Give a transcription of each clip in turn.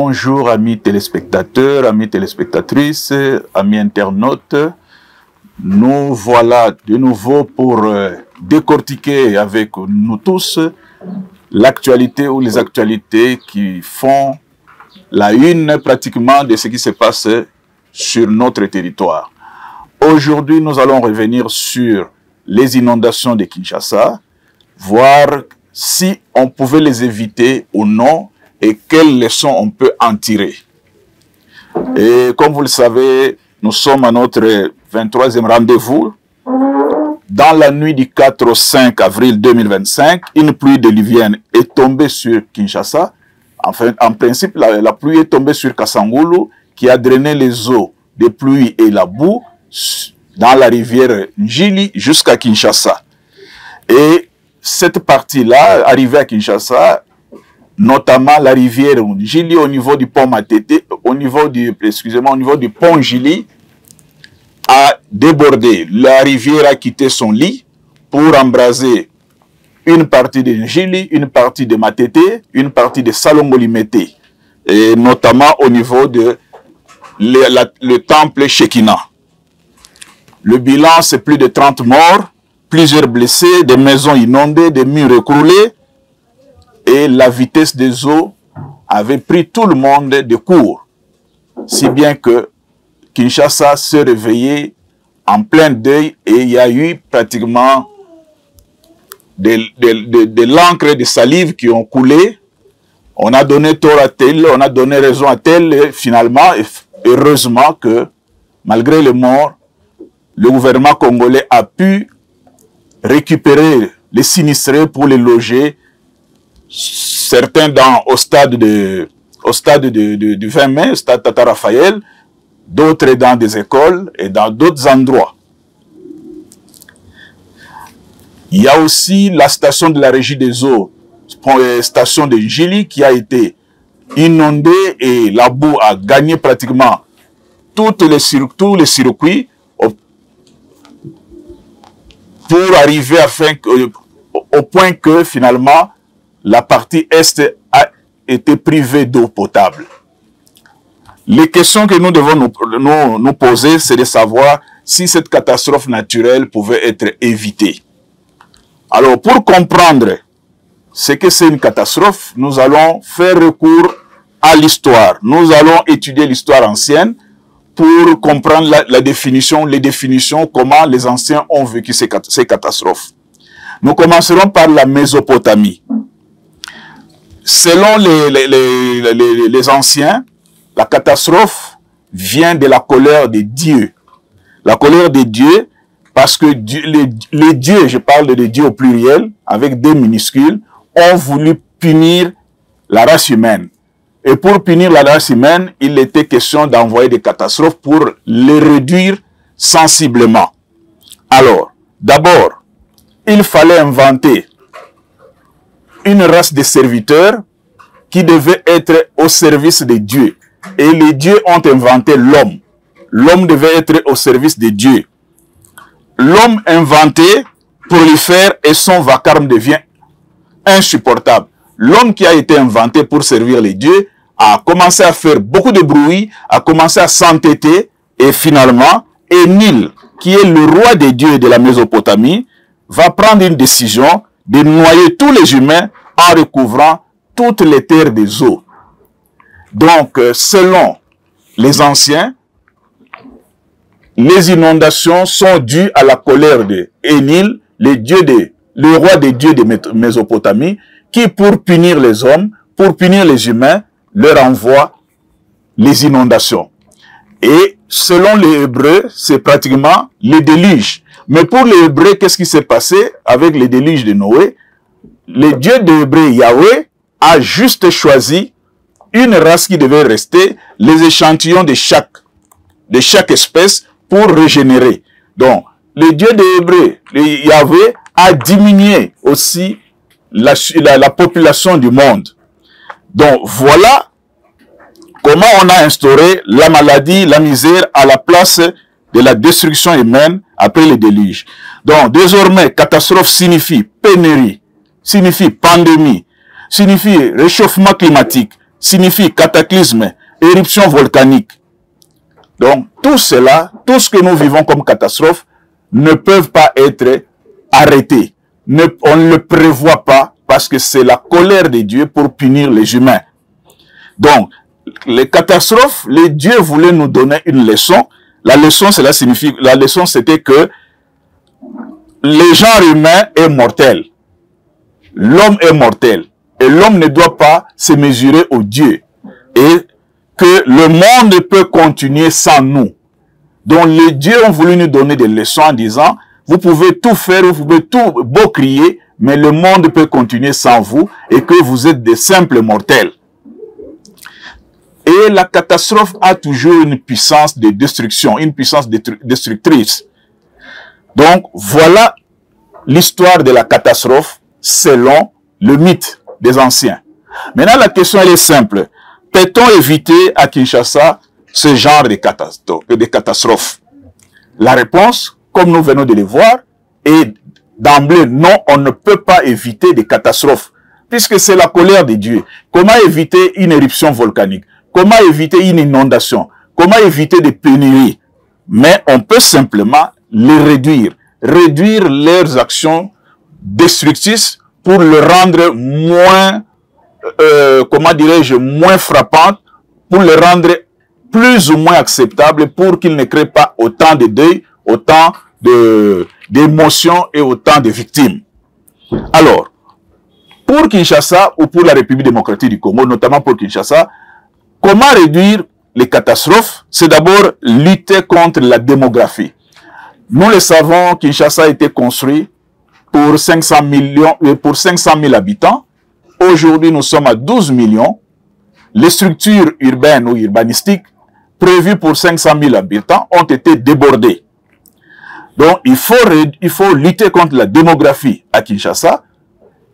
Bonjour amis téléspectateurs, amis téléspectatrices, amis internautes. Nous voilà de nouveau pour décortiquer avec nous tous l'actualité ou les actualités qui font la une pratiquement de ce qui se passe sur notre territoire. Aujourd'hui, nous allons revenir sur les inondations de Kinshasa, voir si on pouvait les éviter ou non et quelles leçons on peut en tirer. Et comme vous le savez, nous sommes à notre 23e rendez-vous. Dans la nuit du 4 au 5 avril 2025, une pluie diluvienne est tombée sur Kinshasa. Enfin, en principe, la pluie est tombée sur Kasangulu, qui a drainé les eaux de pluie et la boue dans la rivière Njili jusqu'à Kinshasa. Et cette partie-là, arrivée à Kinshasa, notamment la rivière Njili au niveau du pont Matete, au niveau du pont Njili, a débordé. La rivière a quitté son lit pour embraser une partie de Njili, une partie de Matete, une partie de Salongolimete, et notamment au niveau de le temple Shekinah. Le bilan, c'est plus de 30 morts, plusieurs blessés, des maisons inondées, des murs écroulés, et la vitesse des eaux avait pris tout le monde de court, si bien que Kinshasa s'est réveillé en plein deuil et il y a eu pratiquement de l'encre et de salive qui ont coulé. On a donné tort à tel, on a donné raison à tel, et finalement, heureusement que malgré les morts, le gouvernement congolais a pu récupérer les sinistrés pour les loger, certains au stade du 20 mai, au stade Tata Raphaël, d'autres dans des écoles et dans d'autres endroits. Il y a aussi la station de la Régie des eaux, station de Njili, qui a été inondée et la boue a gagné pratiquement tous les circuits pour arriver au point que finalement la partie est a été privée d'eau potable. Les questions que nous devons nous poser, c'est de savoir si cette catastrophe naturelle pouvait être évitée. Alors, pour comprendre ce que c'est une catastrophe, nous allons faire recours à l'histoire. Nous allons étudier l'histoire ancienne pour comprendre les définitions, comment les anciens ont vécu ces catastrophes. Nous commencerons par la Mésopotamie. Selon les anciens, la catastrophe vient de la colère de Dieu. La colère de Dieu, parce que les dieux, je parle de dieux au pluriel, avec des minuscules, ont voulu punir la race humaine. Et pour punir la race humaine, il était question d'envoyer des catastrophes pour les réduire sensiblement. Alors, d'abord, il fallait inventer une race de serviteurs qui devait être au service des dieux. Et les dieux ont inventé l'homme. L'homme devait être au service des dieux. L'homme inventé prolifère et son vacarme devient insupportable. L'homme qui a été inventé pour servir les dieux a commencé à faire beaucoup de bruit, a commencé à s'entêter et finalement, Énil, qui est le roi des dieux de la Mésopotamie, va prendre une décision de noyer tous les humains en recouvrant toutes les terres des eaux. Donc, selon les anciens, les inondations sont dues à la colère de Énil, le roi des dieux de Mésopotamie, qui, pour punir les hommes, pour punir les humains, leur envoie les inondations. Et selon les Hébreux, c'est pratiquement le déluge. Mais pour les Hébreux, qu'est-ce qui s'est passé avec le déluge de Noé? Le Dieu des Hébreux, Yahweh, a juste choisi une race qui devait rester, les échantillons de chaque espèce pour régénérer. Donc, le Dieu des Hébreux, Yahweh, a diminué aussi la population du monde. Donc, voilà comment on a instauré la maladie, la misère à la place de la destruction humaine après le déluge. Donc, désormais, catastrophe signifie pénurie, signifie pandémie, signifie réchauffement climatique, signifie cataclysme, éruption volcanique. Donc, tout cela, tout ce que nous vivons comme catastrophe, ne peuvent pas être arrêtés. On ne le prévoit pas parce que c'est la colère de Dieu pour punir les humains. Donc, les catastrophes, les dieux voulaient nous donner une leçon. La leçon, cela signifie, la leçon, c'était que le genre humain est mortel. L'homme est mortel. Et l'homme ne doit pas se mesurer au Dieu. Et que le monde peut continuer sans nous. Donc les dieux ont voulu nous donner des leçons en disant, vous pouvez tout faire, vous pouvez tout beau crier, mais le monde peut continuer sans vous et que vous êtes des simples mortels. Et la catastrophe a toujours une puissance de destruction, une puissance destructrice. Donc voilà l'histoire de la catastrophe selon le mythe des anciens. Maintenant la question elle est simple. Peut-on éviter à Kinshasa ce genre de catastrophes? La réponse, comme nous venons de le voir, est d'emblée non, on ne peut pas éviter des catastrophes, puisque c'est la colère de Dieu. Comment éviter une éruption volcanique? Comment éviter une inondation? Comment éviter des pénuries? Mais on peut simplement les réduire leurs actions destructrices pour le rendre moins comment dirais-je, moins frappante, pour le rendre plus ou moins acceptable, pour qu'il ne crée pas autant de deuil, autant d'émotions et autant de victimes. Alors, pour Kinshasa ou pour la République démocratique du Congo, notamment pour Kinshasa, comment réduire les catastrophes? C'est d'abord lutter contre la démographie. Nous le savons, Kinshasa a été construit pour 500 000 habitants. Aujourd'hui, nous sommes à 12 millions. Les structures urbaines ou urbanistiques prévues pour 500 000 habitants ont été débordées. Donc, il faut lutter contre la démographie à Kinshasa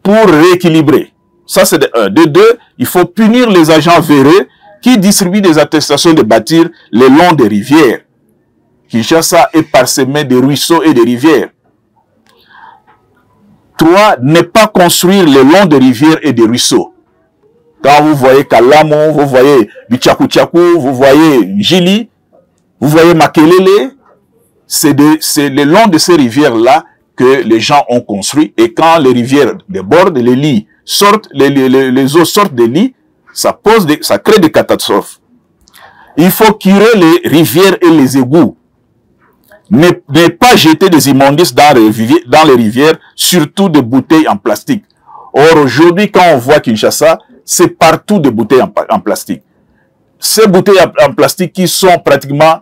pour rééquilibrer. Ça, c'est de un. De deux, il faut punir les agents véreux qui distribuent des attestations de bâtir le long des rivières. Kinshasa est parsemé de ruisseaux et de rivières. 3. Ne pas construire le long des rivières et des ruisseaux. Quand vous voyez Kalamo, vous voyez Bichaku, vous voyez Jili, vous voyez Makelele, c'est le long de ces rivières-là que les gens ont construit. Et quand les rivières débordent, les lits sortent, les eaux sortent des lits, ça crée des catastrophes. Il faut curer les rivières et les égouts. Ne pas jeter des immondices dans les rivières, surtout des bouteilles en plastique. Or, aujourd'hui, quand on voit Kinshasa, c'est partout des bouteilles en plastique. Ces bouteilles en plastique qui sont pratiquement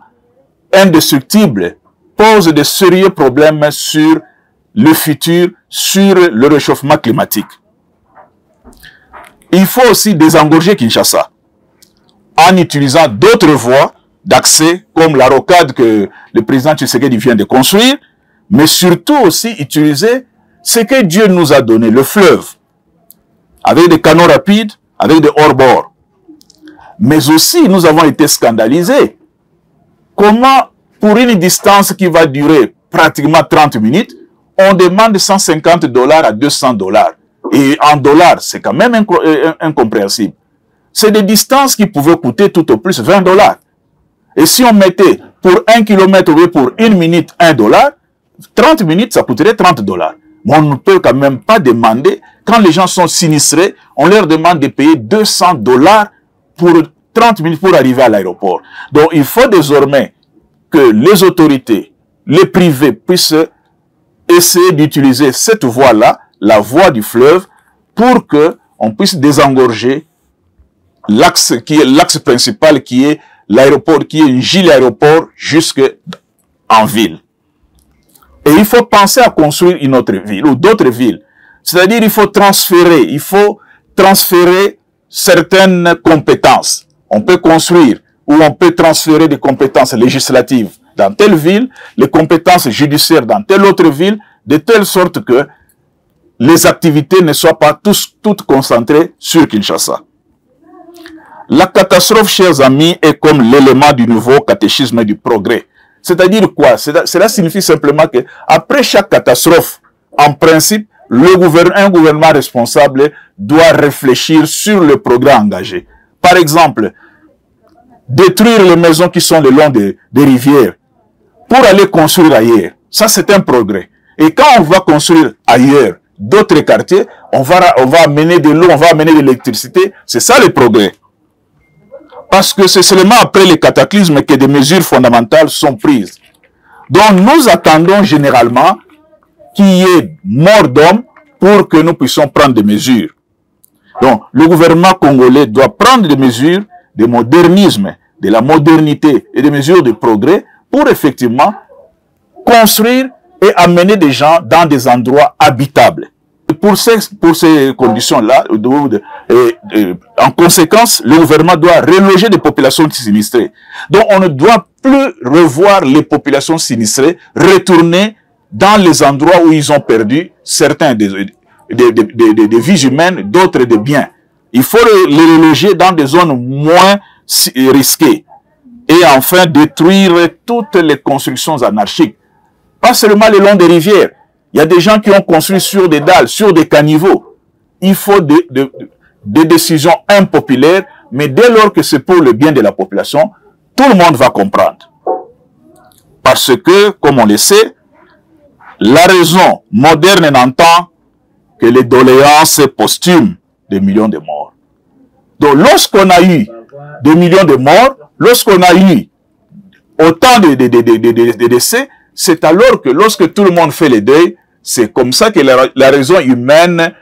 indestructibles posent de sérieux problèmes sur le futur, sur le réchauffement climatique. Il faut aussi désengorger Kinshasa en utilisant d'autres voies d'accès, comme la rocade que le président Tshisekedi vient de construire, mais surtout aussi utiliser ce que Dieu nous a donné, le fleuve, avec des canaux rapides, avec des hors-bords. Mais aussi, nous avons été scandalisés. Comment, pour une distance qui va durer pratiquement 30 minutes, on demande $150 à $200. Et en dollars, c'est quand même incompréhensible. C'est des distances qui pouvaient coûter tout au plus $20. Et si on mettait pour 1 kilomètre ou pour 1 minute $1, 30 minutes, ça coûterait $30. Mais on ne peut quand même pas demander, quand les gens sont sinistrés, on leur demande de payer $200 pour 30 minutes pour arriver à l'aéroport. Donc il faut désormais que les autorités, les privés puissent essayer d'utiliser cette voie-là, la voie du fleuve, pour que on puisse désengorger l'axe qui est l'axe principal, qui est l'aéroport, qui est Jili aéroport jusqu'en ville. Et il faut penser à construire une autre ville ou d'autres villes. C'est-à-dire il faut transférer certaines compétences. On peut construire ou on peut transférer des compétences législatives dans telle ville, les compétences judiciaires dans telle autre ville, de telle sorte que les activités ne soient pas toutes concentrées sur Kinshasa. La catastrophe, chers amis, est comme l'élément du nouveau catéchisme du progrès. C'est-à-dire quoi? Cela signifie simplement que après chaque catastrophe, en principe, un gouvernement responsable doit réfléchir sur le progrès engagé. Par exemple, détruire les maisons qui sont le long des rivières pour aller construire ailleurs. Ça, c'est un progrès. Et quand on va construire ailleurs d'autres quartiers, on va amener de l'eau, on va amener de l'électricité. C'est ça le progrès. Parce que c'est seulement après les cataclysmes que des mesures fondamentales sont prises. Donc nous attendons généralement qu'il y ait mort d'homme pour que nous puissions prendre des mesures. Donc le gouvernement congolais doit prendre des mesures de modernisme, de la modernité et des mesures de progrès pour effectivement construire et amener des gens dans des endroits habitables. Pour ces conditions-là, en conséquence, le gouvernement doit reloger des populations sinistrées. Donc, on ne doit plus revoir les populations sinistrées retourner dans les endroits où ils ont perdu certains des vies humaines, d'autres des biens. Il faut les reloger dans des zones moins risquées. Et enfin, détruire toutes les constructions anarchiques. Pas seulement le long des rivières. Il y a des gens qui ont construit sur des dalles, sur des caniveaux. Il faut des décisions impopulaires, mais dès lors que c'est pour le bien de la population, tout le monde va comprendre. Parce que, comme on le sait, la raison moderne n'entend que les doléances posthumes des millions de morts. Donc, lorsqu'on a eu des millions de morts, lorsqu'on a eu autant de décès, c'est alors que lorsque tout le monde fait le deuil, c'est comme ça que la raison humaine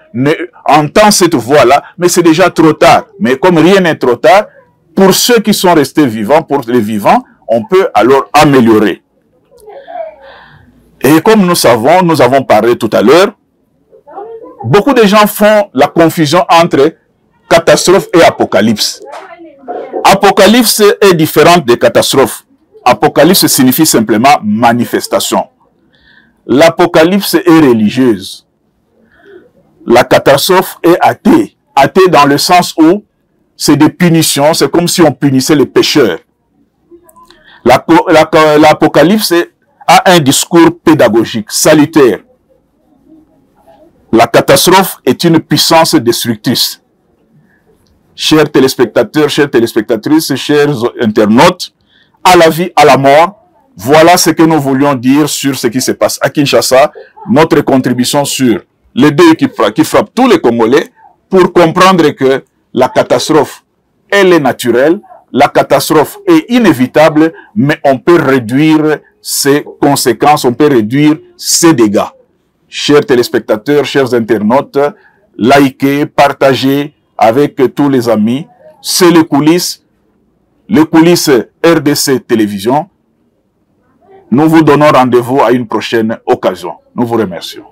entend cette voix-là, mais c'est déjà trop tard. Mais comme rien n'est trop tard, pour ceux qui sont restés vivants, pour les vivants, on peut alors améliorer. Et comme nous savons, nous avons parlé tout à l'heure, beaucoup de gens font la confusion entre catastrophe et apocalypse. Apocalypse est différente des catastrophes. Apocalypse signifie simplement manifestation. L'apocalypse est religieuse. La catastrophe est athée. Athée dans le sens où c'est des punitions, c'est comme si on punissait les pécheurs. L'apocalypse a un discours pédagogique, salutaire. La catastrophe est une puissance destructrice. Chers téléspectateurs, chères téléspectatrices, chers internautes, à la vie, à la mort, voilà ce que nous voulions dire sur ce qui se passe à Kinshasa, notre contribution sur les deuils qui frappent tous les Congolais pour comprendre que la catastrophe, elle est naturelle, la catastrophe est inévitable, mais on peut réduire ses conséquences, on peut réduire ses dégâts. Chers téléspectateurs, chers internautes, likez, partagez avec tous les amis. C'est les coulisses RDC Télévision. Nous vous donnons rendez-vous à une prochaine occasion. Nous vous remercions.